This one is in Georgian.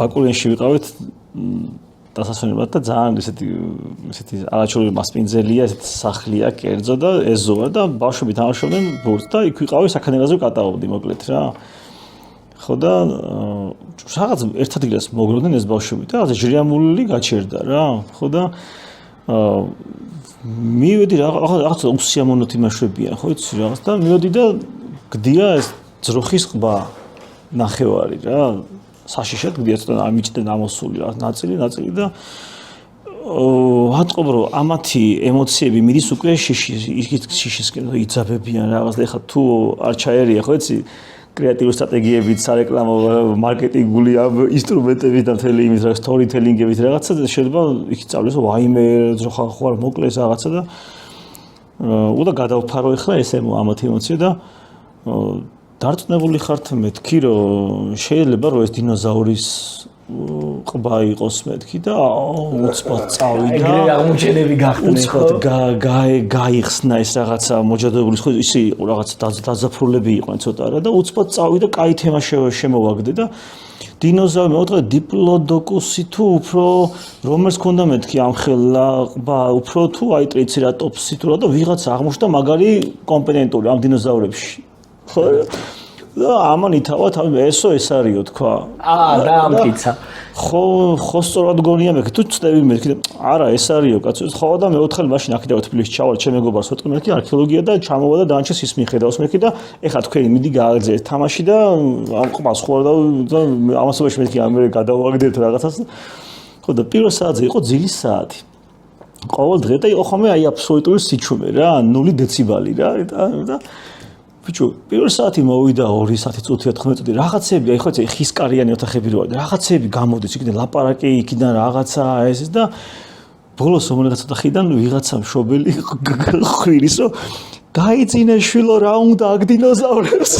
ბაკურიანში ვიყავით დასასვენებლად და ძალიან ესეთი არაჩვეული მასპინძელია, ესეთი სახლია, კერძო და ეზოა და ბავშვები თამაშობდნენ ბურთს და იქ ვიყავი საქანელაზე ვკატაობდი მოკლედ რა. ხო და რაღაც ერთ ადგილას მოგროდნენ ეს ბავშვები და რაღაც ჟრიამული გაჩერდა რა. ხო და მივედი რაღაც უსიამოვნოთი მაშვებიან, ხო იცი რაღაც და მივედი და გდია ეს ძროხის ყბა ნახევარი რა. საშიშად გდია ცოტა ამიჭდა ამოსული რა ნაწილი და ვატყობ რომ ამათი ემოციები მიდის უკვე შიშისკენ იძაბებიან რაღაც და ეხლა თუ არ ჩაერია ხო იცი კრეატიული სტრატეგიებით, სარეკლამო მარკეტინგული ინსტრუმენტებით და მთელი იმის რა სტორიტელინგებით რაღაცა შეიძლება იქ წავლეს ვაიმე ძროხა ხوار მოკლეს რაღაცა და უდა გადავფარო ეხლა ეს ამათი ემოცია და დარწმუნებული ხართ მეთქი რომ შეიძლება რომ ეს დინოზაურის ყბა იყოს მეთქი და უცბად წავიდა ეგრე აღმოჩენები გახდნენ ხო გაიხსნა ეს რაღაცა მოჯადებული ხო ისი იყო რაღაცა დაზაფრულები იყვნენ ცოტა რა და უცბად წავიდა კაი თემა შემოვაგდე და დინოზავრი მოვიტყე დიპლოდოკუსი თუ უფრო რომელს ქონდა მეთქი ამხელა ყბა უფრო თუ აი ტრიცერატოპსი თუ რა და ვიღაცა აღმოჩნდა მაგარი კომპონენტური ამ დინოზავრებში ხო და ამან ითავა თავი ესო ეს არისო თქვა დაამტკიცა ხო სწორად გონია მე თუ წდები მეთქი და არა ეს არისო კაცო ხო და მე 4 ხელი მაშინ აქედავ თბილისში ჩავალ ჩემ მეგობარს ვეთქი მეთქი არქეოლოგია და ჩამოვა და დაანჩეს ის მიხედავს მეთქი და ეხლა თქვენი მიდი გააგრძელეთ თამაში და ამ ყბას ხო და ამასობაში მეთქი ამერე გადავაგდეთ რაღაცას ხო და პირველ საათზე იყო ძილის საათი ყოველ დღე და იყო ხომ აი აბსოლუტური სიჩუმე რა 0 დეციბალი რა და ბიჭო, პირველ საათი მოვიდა 2 საათი წუთი 14 წუთი რაღაცები, აი ხო ხისკარიანი ოთახები როა და რაღაცები გამოდის, იქიდან ლაპარაკი, იქიდან რაღაცა ეს და ბოლოს მომღაც ოთახიდან ვიღაცა მშობელი ხვირის რომ გაიწინე შვილო რა უნდა აქ დინოზავრებს